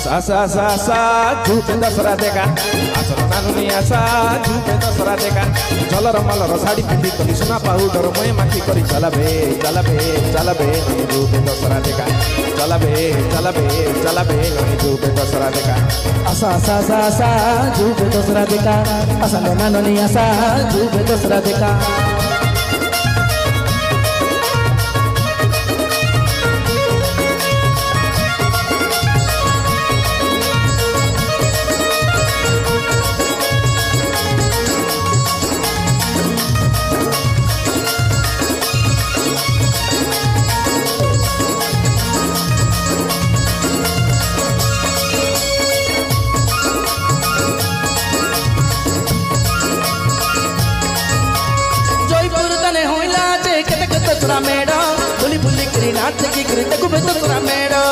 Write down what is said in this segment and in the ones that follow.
सा झूपे दसरा देखा आसर नानुनी आशा झूपे दसरा देखा झलर मलर शाड़ी पिंधि करी सुना पाउडर मय माखी करी चलाबे झूपे दसरा देखा चलाबे झूपे दसरा देखा आशा झूपे दसरा देखा आशा नानुनी आशा झूपे दसरा देखा दसरा मेड़ा बुली बुली करी नाच की करी देखो बे दसरा मेड़ा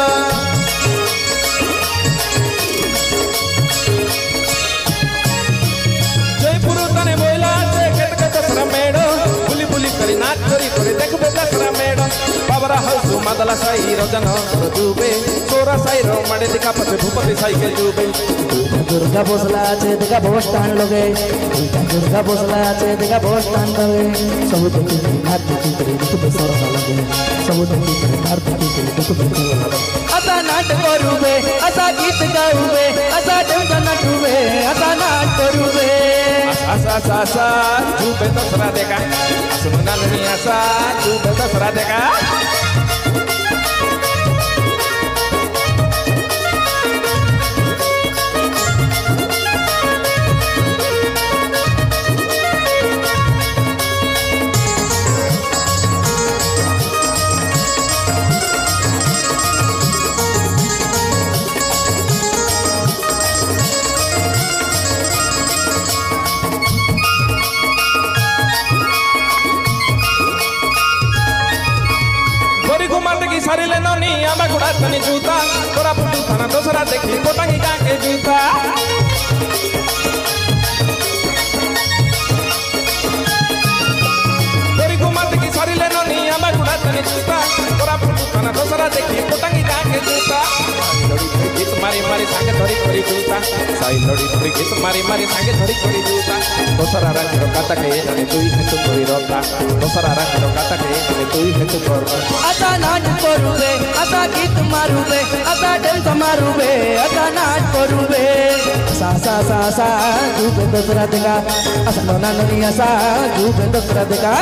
जयपुर तने मोइला जे केतक दसरा मेड़ा बुली बुली करी नाच करी करे देखो बे दसरा मेड़ा बाबरा हाउस मादला साई रोजन जुबे सोरा साई रो माडे दिखा पछे भूपति साइकिल जुबे दुर्गा भोसला আছে দেখা বস স্ট্যান্ড লগে দুর্গা ভোসলা আছে দেখা বস স্ট্যান্ড লগে সবু দেখি ঘাট দেখি করে দেখো বেসর লাগে সবু দেখি করে ঘাট দেখি করে দেখো বেসর লাগে আতা নাট করুবে আতা গীত গাউবে আতা ডান্স নাচুবে আতা নাট করুবে आशा झूपे दसरा देखा आसुना नानुनी आशा झूपे दसरा देखा सारिले ननी आमा गुड़ा तनी जूता तोरा पुटू थाना दसरा देखी कोटांगी गां के जूता तोरी गुमात की सारिले ननी आमा गुड़ा तनी जूता तोरा पुटू थाना दसरा देखी कोटांगी गां के जूता गीत मारी मारी सांगे धरी करी जूता साई लड़ी धरी गीत मारी मारी सांगे धरी करी जूता दसरा रंग काटा के नने तुई हेतु करी रता दसरा रंग काटा के नने तुई हेतु कर आता नाच करूबे आता गीत मारूबे आता डांस मारूबे आता नाच करूबे सा झूपे दसरा देखा आशा नानुनी आशा झूपे दसरा देखा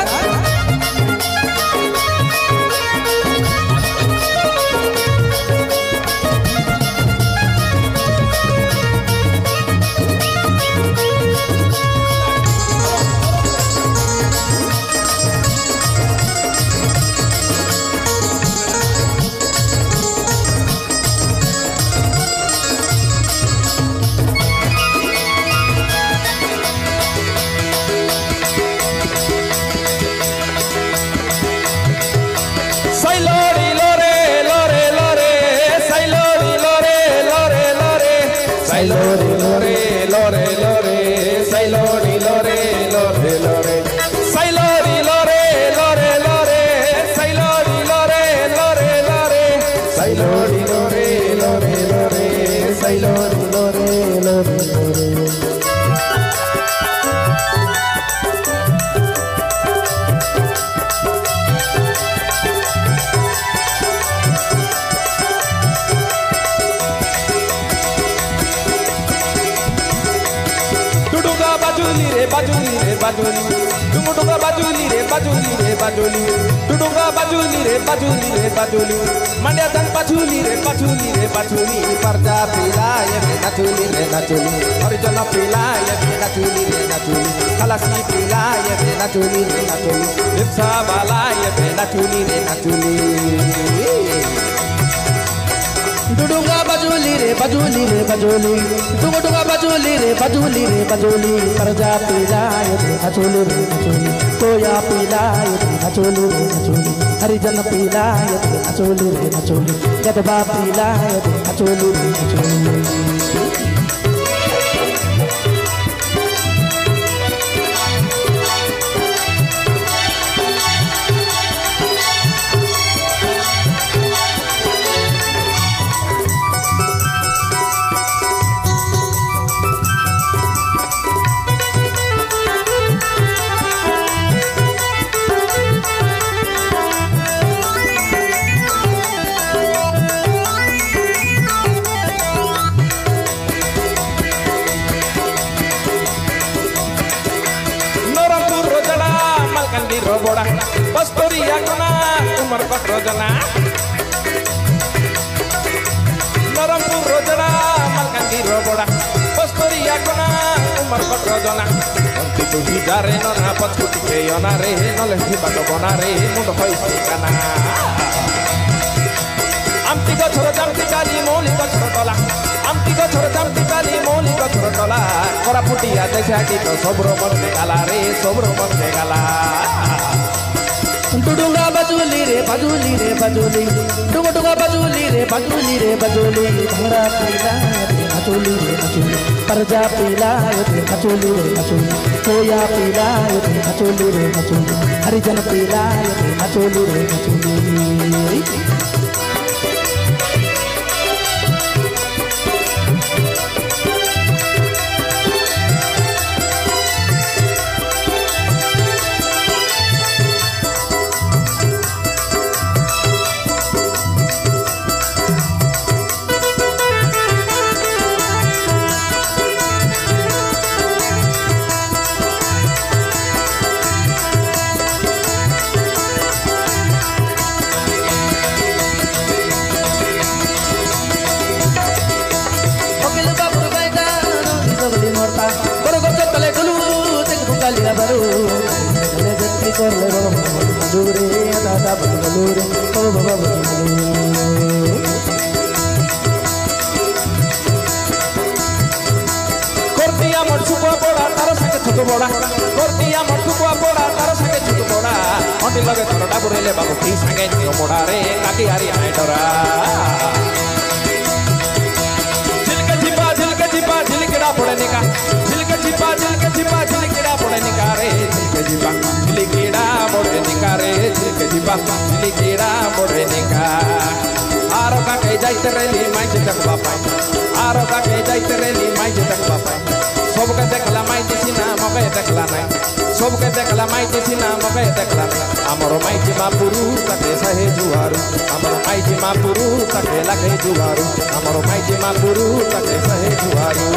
बाजुली डुंगडुंगा बाजुली रे बाजुली डुंगडुंगा बाजुली रे बाजुली मंड्या तन बाजुली रे बाजुली परजा पिलाय रे नाचुली हरिजन पिलाय रे नाचुली खलासी पिलाय रे नाचुली लिप्सा बालाय रे नाचुली डुडुंगा बाजुली रे डुंगडुंगा बाजुली रे परजा पिलाय रे नाचुली कोया पिलाय रे नाचुली हरिजन पिलाय रे नाचुली गदबा पिलाय रे नाचुली मालकांदी रोबड़ा कस्तूरिया कोना उमर कत्र जना नरमपुर रोजड़ा मालकांदी रोबड़ा कस्तूरिया कोना उमर कत्र जना अंति तू ही जारे नना पछुटी के यना रे नले ही बात बना रे मुंड होई काना आमती गछर जामती काली मौली गछर तला आमती गछर जामती काली मौली गछर तला करा फुटिया देखा कि तो सबरो मरते गाला रे सबरो मरते गाला डुडुंगा बजुली रे बजुली रे बजुली डुडुंगा बजुली रे बजुली रे बजुली भंगड़ा पीला रे बजुली रे बजुली परजा पीला रे बजुली रे बजुली कोया पीला रे बजुली रे बजुली हरिजन पीला रे बजुली रे बजुली baru le jati kor le dure ada balure o baba balure kortiya morchu ko boda tar sake choto boda kortiya morchu ko boda tar sake choto boda andi lage torda burele babu ki sange nio boda re kaki hari ai dora झिलकेड़ा पड़ने का झिलके छिपा झिलकेड़ा पड़ने का रे झिलके छिपा झिलकेड़ा पड़ने का रे झिलके छिपा झिलकेड़ा पड़ने का आरो का के जाइते रेली माई तक बापा आरो का के जाइते रेली माई तक बापा सब के देखला माई दिसिना मके देखला नहीं सब के देखला माई दिसिना मके देखला नहीं हमरो माई जिमा पुरु तके सहे जुआरू हमरो माई जिमा पुरु तके लगे जुआरू हमरो माई जिमा पुरु तके सहे जुआरू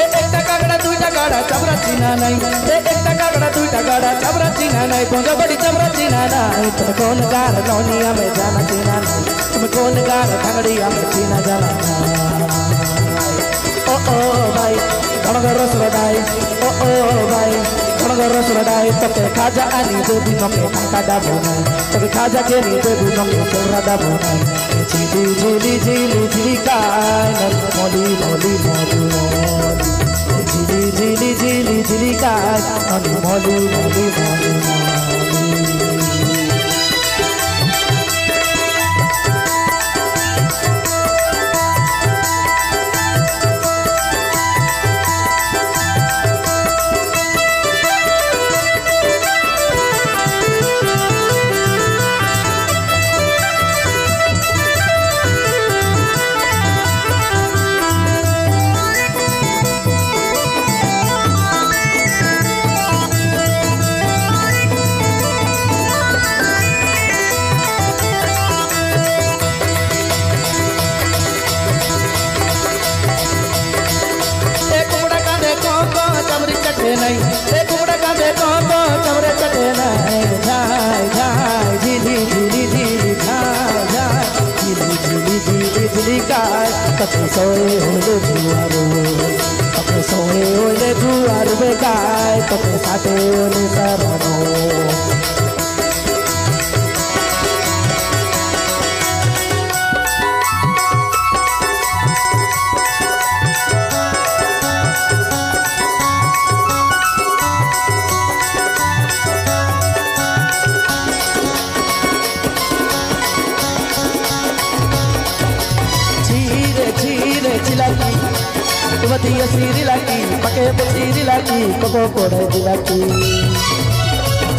एकटा कागड़ा दुईटा गाड़ा चबरा चिना नहीं एकटा कागड़ा दुईटा गाड़ा चबरा चिना नहीं गोंजा बड़ी चबरा चिना नहीं तुम कौन गार नौनिया में जाना चिना नहीं तुम कौन गार ठगड़िया में चिना जाना ओ भाई धनगर रसदाई ओ भाई धनगर रसदाई तके खाजा आनी देवी नके कादा बनाई तके खाजा के नी देवी नके चौरादा बनाई झिली झिली झिली झिली काय मोली मोली मोली झिली झिली झिली झिली काय मोली मोली मोली नहीं एक कुबड़ा का देखो तो चमरे चटे नहीं जाय जाय झिली झिली झिली जाय जाय झिली झिली झिली झिली काय तके सोए होले जुआरो तके सोए होले जुआरो बेकाय तके साथे होले सरनो Tumatia siri lagi, pakai siri lagi, koko kore lagi.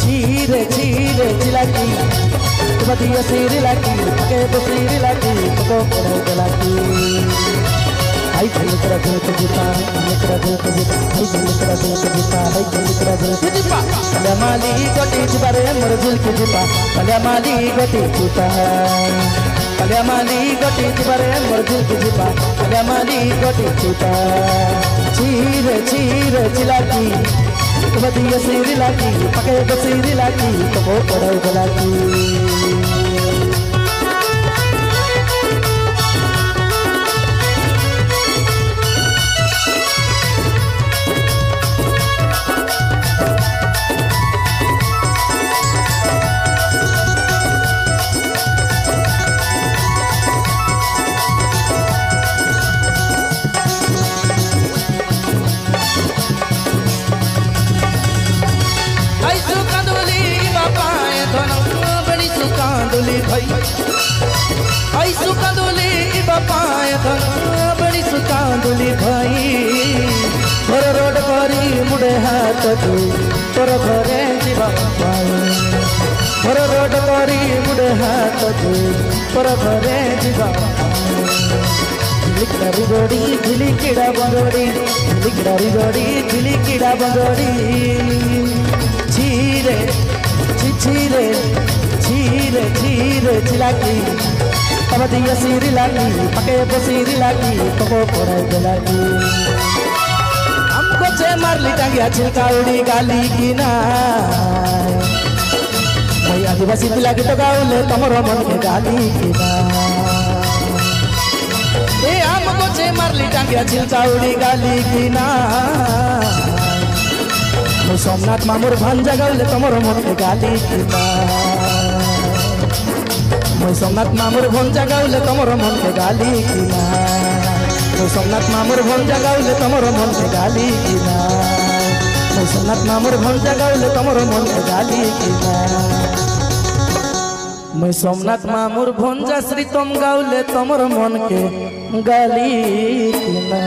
Cire cire lagi, tumatia siri lagi, pakai siri lagi, koko kore lagi. Hai jeli kera jeli kejuta, jeli kera jeli kejuta, hai jeli kera jeli kejuta, hai jeli kera jeli kejuta. Kalya mali goti jibare merjil kejuta, kalya mali goti juta. Kalya mali goti jibare merjil kejuta, kalya mali goti juta. Cire cire cilaki, Badiya siri lagi, pakai siri lagi, toko padau lagi. आई सुकांदोली बापाय धन बड़ी सुकांदोली भाई घर road करी मुड़े हाथ तू तोर घरे जीवा पाई घर रोड करी मुड़े हाथ तू तोर घरे जीवा झिलिकड़ी गोड़ी झिलिकिड़ा बंगड़ी झिलिकड़ी गोड़ी झिलिकिड़ा बंगड़ी छीरे छीरे छीरे छीरे छिलाकी Badiya siri lagi, pakai siri lagi, toko padau lagi. हमको चे मारली टांगिया छिलकाउड़ी गाली की ना भाई आदिवासी लगी तो गाउले तमरो मन के गाली की ना ए हमको चे मारली टांगिया छिलकाउड़ी गाली की ना सोमनाथ मामुर भंजा गाउले तमरो मन के गाली की ना सोमनाथ मामुर भंजा गाउले तमरो मन के गाली की ना सोमनाथ मामुर भंजा गाउले तमरो मन के गाली की ना सोमनाथ मामुर भंजा गाउले तमरो मन के गाली की ना मैं सोमनाथ मामुर भंजा श्री तुम गाउले तमरो मन के गाली की ना।